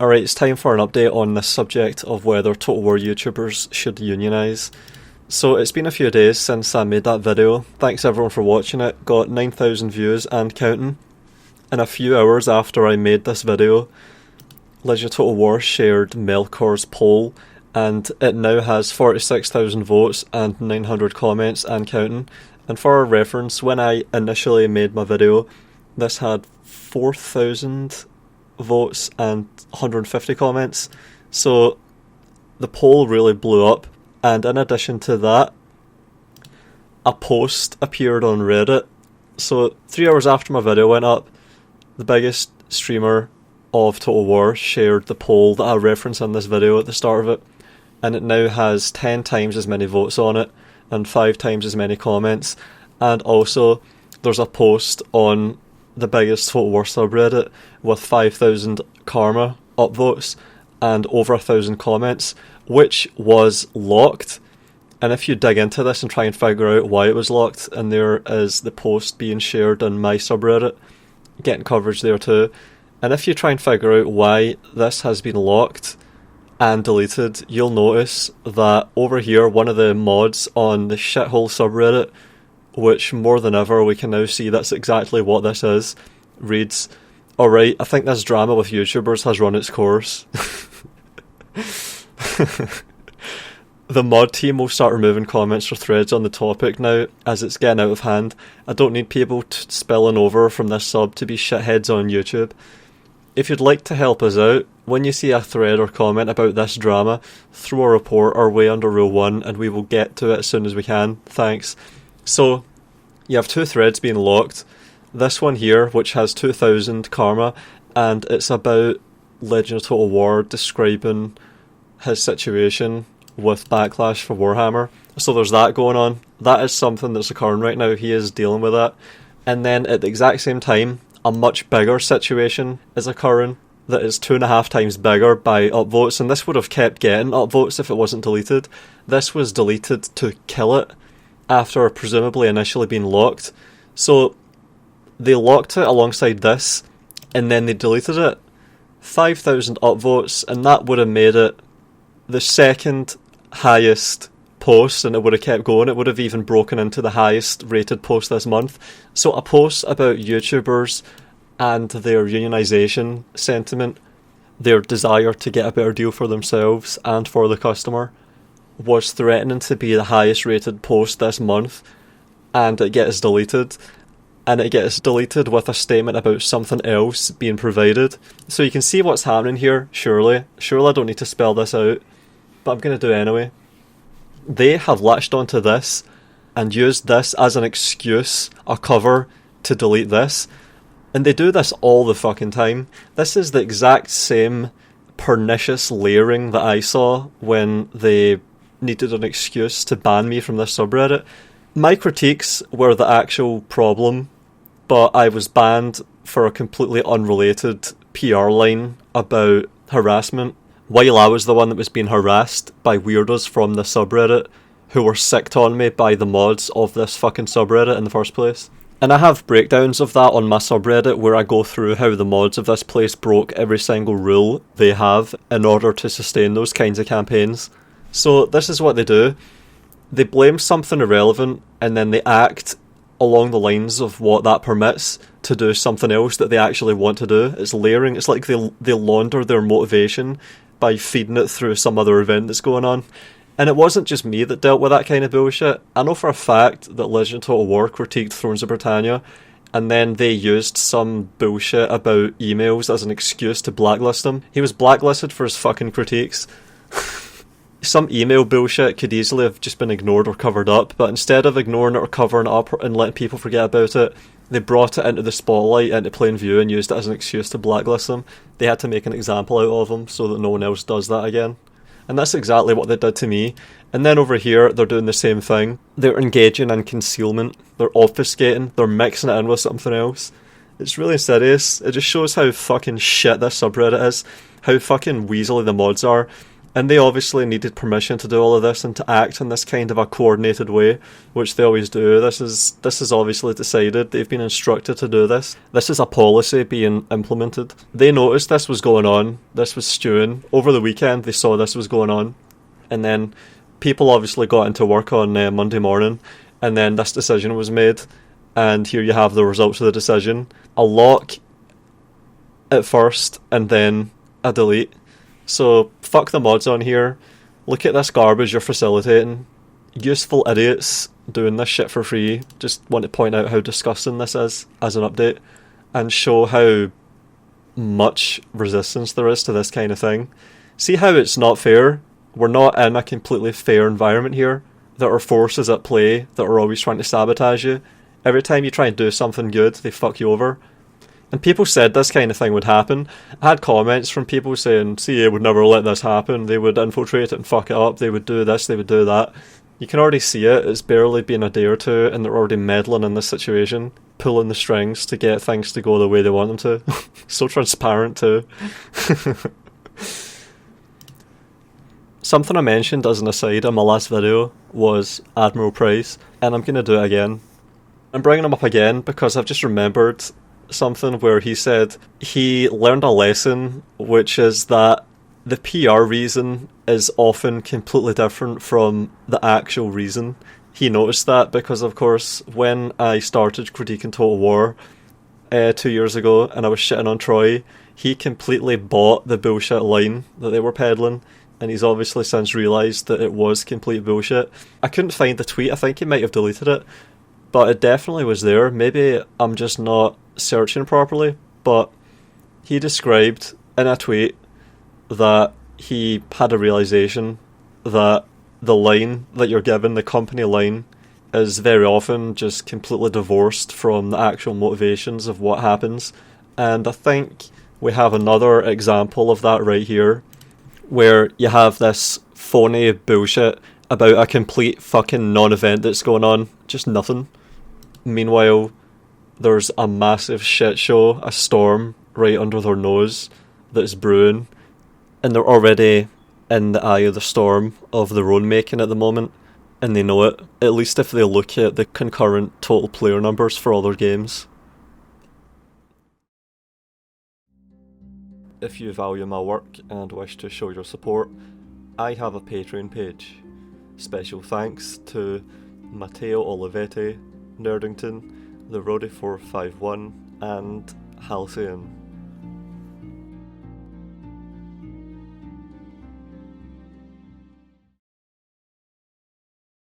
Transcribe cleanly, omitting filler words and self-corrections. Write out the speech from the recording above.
Alright, it's time for an update on the subject of whether Total War YouTubers should unionise. So it's been a few days since I made that video. Thanks everyone for watching it. Got 9,000 views and counting. And a few hours after I made this video, Legend of Total War shared Melkor's poll, and it now has 46,000 votes and 900 comments and counting. And for reference, when I initially made my video, this had 4,000 votes and 150 comments. So the poll really blew up, and in addition to that, a post appeared on Reddit. So 3 hours after my video went up, the biggest streamer of Total War shared the poll that I referenced in this video at the start of it, and it now has 10 times as many votes on it and 5 times as many comments. And also there's a post on the biggest Total War subreddit with 5,000 karma upvotes and over 1,000 comments, which was locked. And if you dig into this and try and figure out why it was locked, and there is the post being shared on my subreddit, getting coverage there too. And if you try and figure out why this has been locked and deleted, you'll notice that over here, one of the mods on the shithole subreddit, which more than ever we can now see that's exactly what this is, reads, "Alright, I think this drama with YouTubers has run its course." The mod team will start removing comments or threads on the topic now, as it's getting out of hand. I don't need people spilling over from this sub to be shitheads on YouTube. If you'd like to help us out, when you see a thread or comment about this drama, throw a report our way under Rule 1 and we will get to it as soon as we can. Thanks. So, you have 2 threads being locked. This one here, which has 2,000 karma, and it's about Legend of Total War describing his situation with backlash for Warhammer. So there's that going on. That is something that's occurring right now. He is dealing with that. And then at the exact same time, a much bigger situation is occurring that is 2.5 times bigger by upvotes, and this would have kept getting upvotes if it wasn't deleted. This was deleted to kill it after presumably initially being locked. So they locked it alongside this, and then they deleted it. 5,000 upvotes, and that would have made it the second highest post, and it would have kept going. It would have even broken into the highest rated post this month. So a post about YouTubers and their unionisation sentiment, their desire to get a better deal for themselves and for the customer, was threatening to be the highest rated post this month, and it gets deleted. And it gets deleted with a statement about something else being provided. So you can see what's happening here, surely. Surely I don't need to spell this out, but I'm going to do it anyway. They have latched onto this and used this as an excuse, a cover, to delete this. And they do this all the fucking time. This is the exact same pernicious layering that I saw when they needed an excuse to ban me from this subreddit. My critiques were the actual problem, but I was banned for a completely unrelated PR line about harassment, while I was the one that was being harassed by weirdos from the subreddit who were sicked on me by the mods of this fucking subreddit in the first place. And I have breakdowns of that on my subreddit where I go through how the mods of this place broke every single rule they have in order to sustain those kinds of campaigns. So this is what they do. They blame something irrelevant and then they act along the lines of what that permits to do something else that they actually want to do. It's layering. It's like they launder their motivation by feeding it through some other event that's going on. And it wasn't just me that dealt with that kind of bullshit. I know for a fact that Legend of Total War critiqued Thrones of Britannia, and then they used some bullshit about emails as an excuse to blacklist him. He was blacklisted for his fucking critiques. Some email bullshit could easily have just been ignored or covered up, but instead of ignoring it or covering it up and letting people forget about it, they brought it into the spotlight, into plain view, and used it as an excuse to blacklist him. They had to make an example out of him so that no one else does that again. And that's exactly what they did to me. And then over here, they're doing the same thing. They're engaging in concealment. They're obfuscating. They're mixing it in with something else. It's really insidious. It just shows how fucking shit this subreddit is. How fucking weaselly the mods are. And they obviously needed permission to do all of this and to act in this kind of a coordinated way, which they always do. This is obviously decided. They've been instructed to do this. This is a policy being implemented. They noticed this was going on. This was stewing. Over the weekend, they saw this was going on. And then people obviously got into work on Monday morning, and then this decision was made. And here you have the results of the decision. A lock at first, and then a delete. So, fuck the mods on here. Look at this garbage you're facilitating. Useful idiots doing this shit for free. Just want to point out how disgusting this is as an update, and show how much resistance there is to this kind of thing. See how it's not fair? We're not in a completely fair environment here. There are forces at play that are always trying to sabotage you. Every time you try and do something good, they fuck you over. And people said this kind of thing would happen. I had comments from people saying CA would never let this happen. They would infiltrate it and fuck it up. They would do this, they would do that. You can already see it. It's barely been a day or two and they're already meddling in this situation, pulling the strings to get things to go the way they want them to. So transparent too. Something I mentioned as an aside in my last video was Admiral Price, and I'm going to do it again. I'm bringing him up again because I've just remembered something where he said he learned a lesson, which is that the PR reason is often completely different from the actual reason. He noticed that because, of course, when I started critiquing Total War 2 years ago and I was shitting on Troy, he completely bought the bullshit line that they were peddling, and he's obviously since realised that it was complete bullshit. I couldn't find the tweet. I think he might have deleted it, but it definitely was there. Maybe I'm just not searching properly, but he described in a tweet that he had a realisation that the line that you're given, the company line, is very often just completely divorced from the actual motivations of what happens. And I think we have another example of that right here, where you have this phony bullshit about a complete fucking non-event that's going on, just nothing. Meanwhile, there's a massive shit show, a storm right under their nose that's brewing, and they're already in the eye of the storm of their own making at the moment, and they know it, at least if they look at the concurrent total player numbers for other games. If you value my work and wish to show your support, I have a Patreon page. Special thanks to Matteo Olivetti, Nerdington, the Roddy451, and Halcyon.